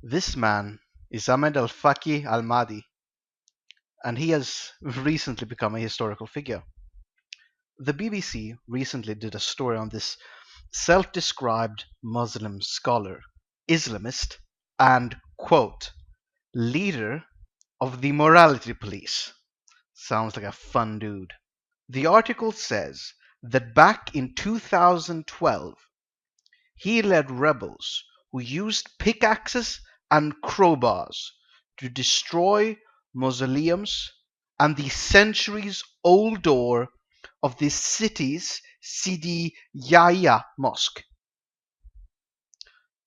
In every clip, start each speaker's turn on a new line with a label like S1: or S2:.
S1: This man is Ahmed al-Faqi al-Mahdi, and he has recently become a historical figure. The BBC recently did a story on this self-described Muslim scholar, Islamist, and, quote, leader of the morality police. Sounds like a fun dude. The article says that back in 2012, he led rebels who used pickaxes and crowbars to destroy mausoleums and the centuries-old door of the city's Sidi Yahya Mosque.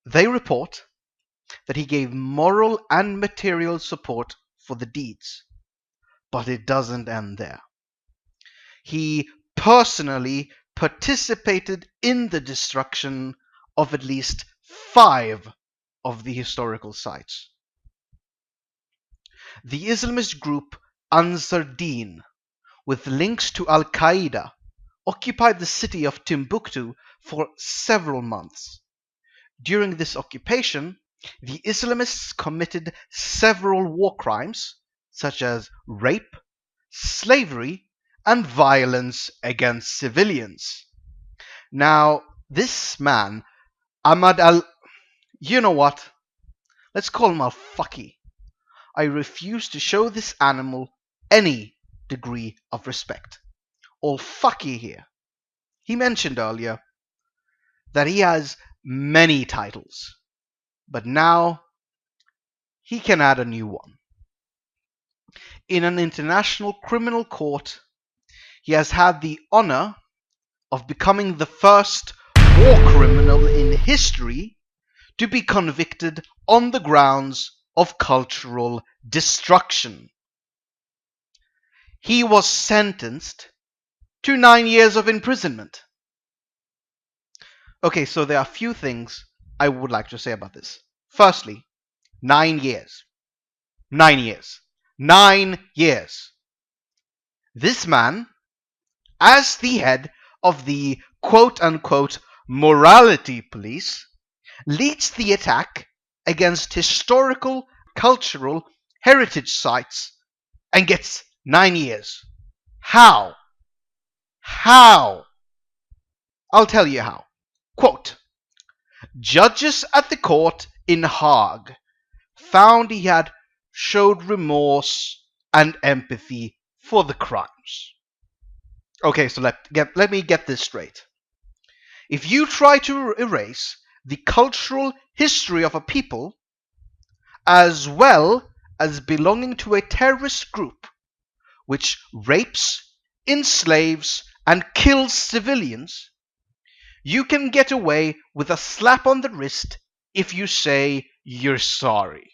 S1: They report that he gave moral and material support for the deeds, but it doesn't end there. He personally participated in the destruction of at least 5 of the historical sites. The Islamist group Ansar Deen, with links to Al-Qaeda, occupied the city of Timbuktu for several months. During this occupation, the Islamists committed several war crimes, such as rape, slavery, and violence against civilians. Now, this man, Ahmad al... You know what? Let's call him al-Faqi. I refuse to show this animal any degree of respect. Al-Faqi here. He mentioned earlier that he has many titles, but now he can add a new one. In an international criminal court, he has had the honor of becoming the first war criminal in history to be convicted on the grounds of cultural destruction. He was sentenced to 9 years of imprisonment. Okay, so there are a few things I would like to say about this. Firstly, 9 years. 9 years. 9 years. This man, as the head of the quote-unquote morality police, leads the attack against historical, cultural heritage sites and gets 9 years. How? How? I'll tell you how. Quote, judges at the court in Hague found he had showed remorse and empathy for the crimes. Okay, so let me get this straight. If you try to erase the cultural history of a people, as well as belonging to a terrorist group which rapes, enslaves, and kills civilians, you can get away with a slap on the wrist if you say you're sorry.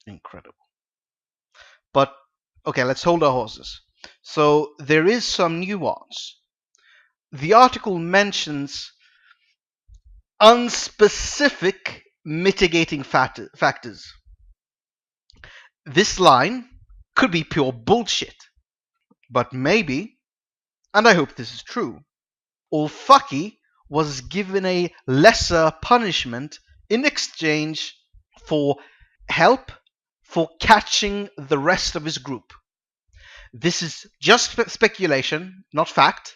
S1: Incredible. But, okay, let's hold our horses. So, there is some nuance. The article mentions unspecific mitigating factors. This line could be pure bullshit, but maybe, and I hope this is true, al-Faqi was given a lesser punishment in exchange for help for catching the rest of his group. This is just speculation, not fact,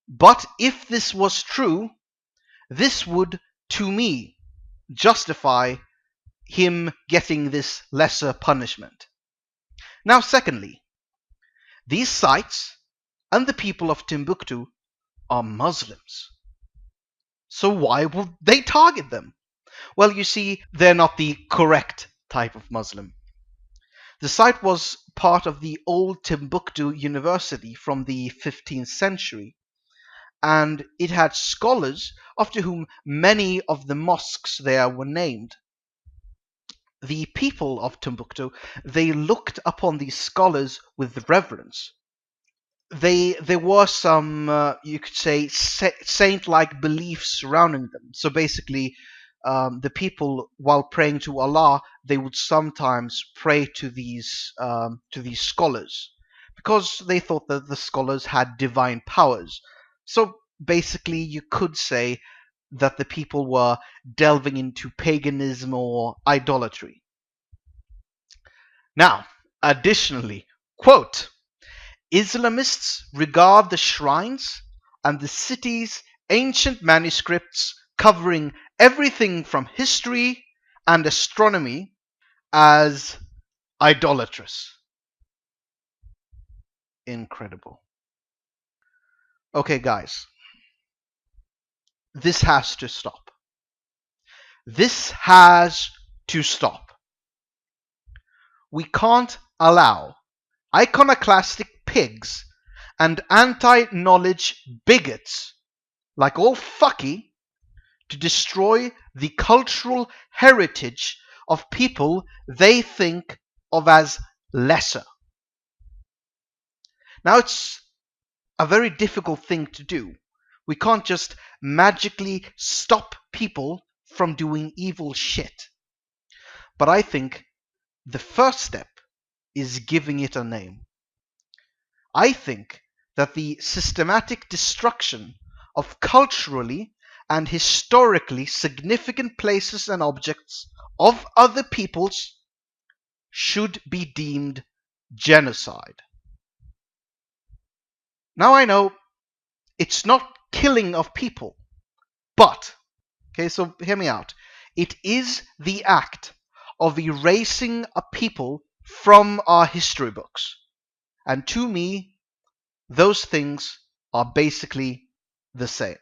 S1: but if this was true, this would, to me, justify him getting this lesser punishment. Now, secondly, these sites and the people of Timbuktu are Muslims. So why would they target them? Well, you see, they're not the correct type of Muslim. The site was part of the old Timbuktu University from the 15th century, and it had scholars after whom many of the mosques there were named. The people of Timbuktu, they looked upon these scholars with reverence. There were some, you could say, saint-like beliefs surrounding them. So basically, the people, while praying to Allah, they would sometimes pray to these scholars, because they thought that the scholars had divine powers. So basically, you could say that the people were delving into paganism or idolatry. Now, additionally, quote, Islamists regard the shrines and the city's ancient manuscripts covering everything from history and astronomy as idolatrous. Incredible. Okay, guys, this has to stop. This has to stop. We can't allow iconoclastic pigs and anti-knowledge bigots like old Faqi to destroy the cultural heritage of people they think of as lesser. Now, it's a very difficult thing to do. We can't just magically stop people from doing evil shit. But I think the first step is giving it a name. I think that the systematic destruction of culturally and historically significant places and objects of other peoples should be deemed genocide. Now I know it's not killing of people, but, okay, so hear me out. It is the act of erasing a people from our history books. And to me, those things are basically the same.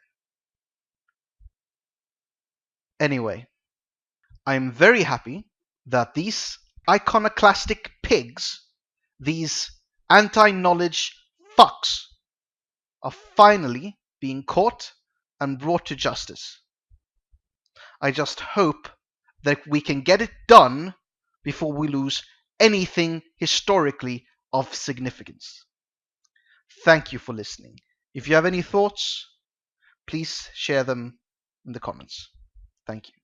S1: Anyway, I'm very happy that these iconoclastic pigs, these anti-knowledge fucks, are finally being caught and brought to justice. I just hope that we can get it done before we lose anything historically of significance. Thank you for listening. If you have any thoughts, please share them in the comments. Thank you.